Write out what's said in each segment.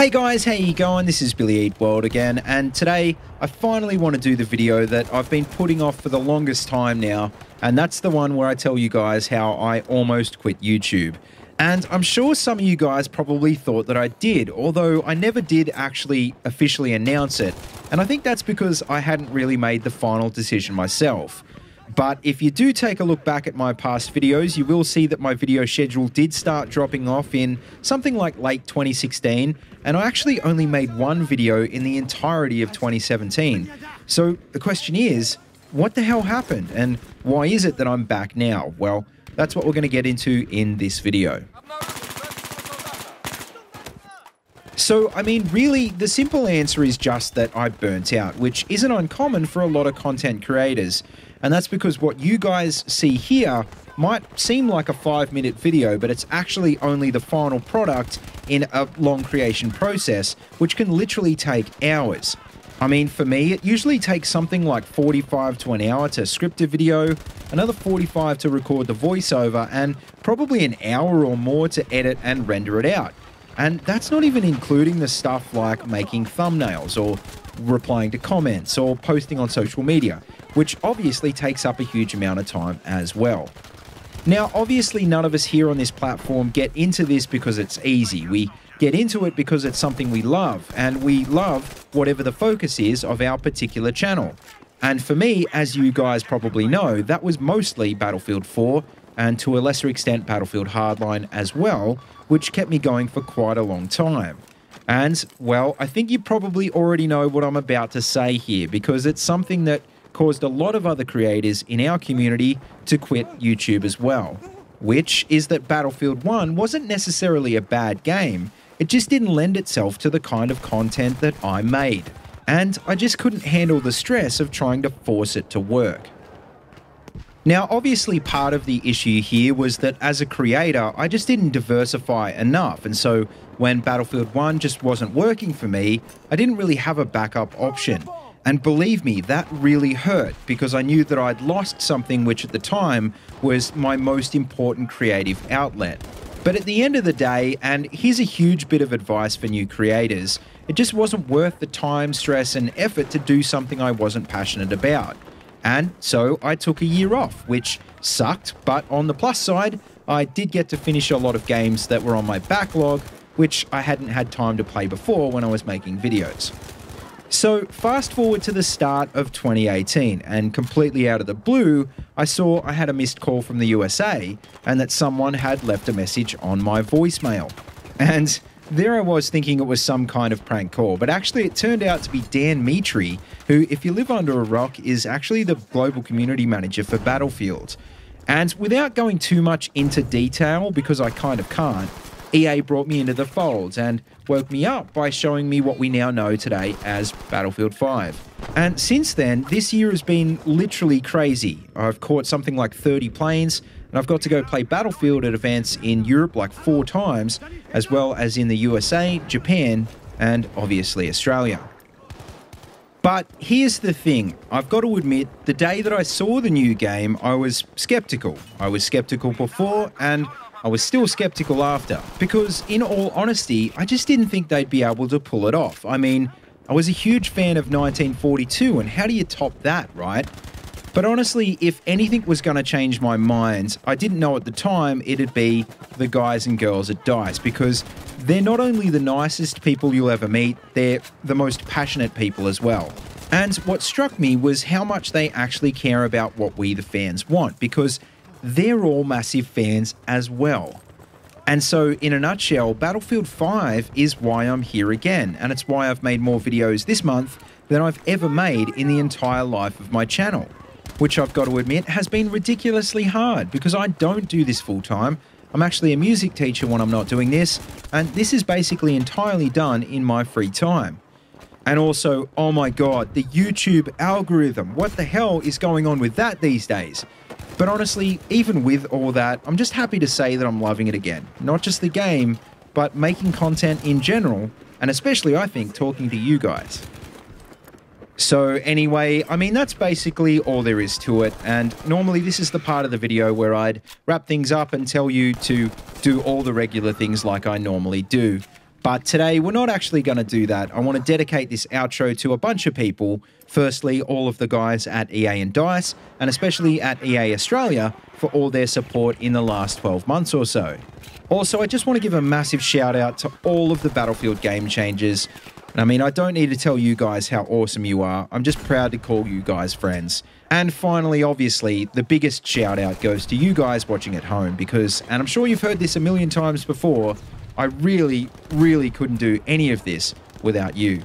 Hey guys, how you going? This is BillyEatWorld again, and today I finally want to do the video that I've been putting off for the longest time now, and that's the one where I tell you guys how I almost quit YouTube. And I'm sure some of you guys probably thought that I did, although I never did actually officially announce it, and I think that's because I hadn't really made the final decision myself. But if you do take a look back at my past videos, you will see that my video schedule did start dropping off in something like late 2016, and I actually only made one video in the entirety of 2017. So the question is, what the hell happened, and why is it that I'm back now? Well, that's what we're going to get into in this video. So, I mean, really, the simple answer is just that I burnt out, which isn't uncommon for a lot of content creators. And that's because what you guys see here might seem like a 5-minute video, but it's actually only the final product in a long creation process, which can literally take hours. I mean, for me, it usually takes something like 45 to an hour to script a video, another 45 to record the voiceover, and probably an hour or more to edit and render it out. And that's not even including the stuff like making thumbnails or replying to comments or posting on social media, which obviously takes up a huge amount of time as well. Now, obviously, none of us here on this platform get into this because it's easy. We get into it because it's something we love, and we love whatever the focus is of our particular channel. And for me, as you guys probably know, that was mostly Battlefield 4, and to a lesser extent Battlefield Hardline as well, which kept me going for quite a long time. And, well, I think you probably already know what I'm about to say here, because it's something that caused a lot of other creators in our community to quit YouTube as well, which is that Battlefield 1 wasn't necessarily a bad game, it just didn't lend itself to the kind of content that I made, and I just couldn't handle the stress of trying to force it to work. Now, obviously, part of the issue here was that as a creator, I just didn't diversify enough, and so when Battlefield 1 just wasn't working for me, I didn't really have a backup option. And believe me, that really hurt, because I knew that I'd lost something which at the time was my most important creative outlet. But at the end of the day, and here's a huge bit of advice for new creators, it just wasn't worth the time, stress, and effort to do something I wasn't passionate about. And so I took a year off, which sucked, but on the plus side, I did get to finish a lot of games that were on my backlog, which I hadn't had time to play before when I was making videos. So fast forward to the start of 2018, and completely out of the blue, I saw I had a missed call from the USA, and that someone had left a message on my voicemail. And there I was thinking it was some kind of prank call, but actually it turned out to be Dan Mitri, who, if you live under a rock, is actually the global community manager for Battlefield. And without going too much into detail, because I kind of can't, EA brought me into the fold and woke me up by showing me what we now know today as Battlefield 5. And since then, this year has been literally crazy. I've caught something like 30 planes, and I've got to go play Battlefield at events in Europe like 4 times, as well as in the USA, Japan, and obviously Australia. But here's the thing, I've got to admit, the day that I saw the new game, I was skeptical. I was skeptical before, and I was still skeptical after, because in all honesty, I just didn't think they'd be able to pull it off. I mean, I was a huge fan of 1942, and how do you top that, right? But honestly, if anything was going to change my mind, I didn't know at the time it'd be the guys and girls at DICE, because they're not only the nicest people you'll ever meet, they're the most passionate people as well. And what struck me was how much they actually care about what we the fans want, because they're all massive fans as well. And so, in a nutshell, Battlefield 5 is why I'm here again, and it's why I've made more videos this month than I've ever made in the entire life of my channel. Which I've got to admit has been ridiculously hard, because I don't do this full time. I'm actually a music teacher when I'm not doing this, and this is basically entirely done in my free time. And also, oh my god, the YouTube algorithm, what the hell is going on with that these days? But honestly, even with all that, I'm just happy to say that I'm loving it again. Not just the game, but making content in general, and especially, I think, talking to you guys. So anyway, I mean, that's basically all there is to it, and normally this is the part of the video where I'd wrap things up and tell you to do all the regular things like I normally do. But today, we're not actually going to do that. I want to dedicate this outro to a bunch of people. Firstly, all of the guys at EA and DICE, and especially at EA Australia, for all their support in the last 12 months or so. Also, I just want to give a massive shout out to all of the Battlefield game changers. And I mean, I don't need to tell you guys how awesome you are. I'm just proud to call you guys friends. And finally, obviously, the biggest shout out goes to you guys watching at home because, and I'm sure you've heard this a million times before, I really, really couldn't do any of this without you.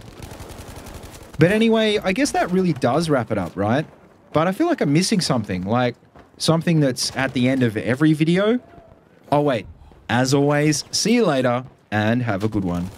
But anyway, I guess that really does wrap it up, right? But I feel like I'm missing something, like something that's at the end of every video. Oh wait, as always, see you later and have a good one.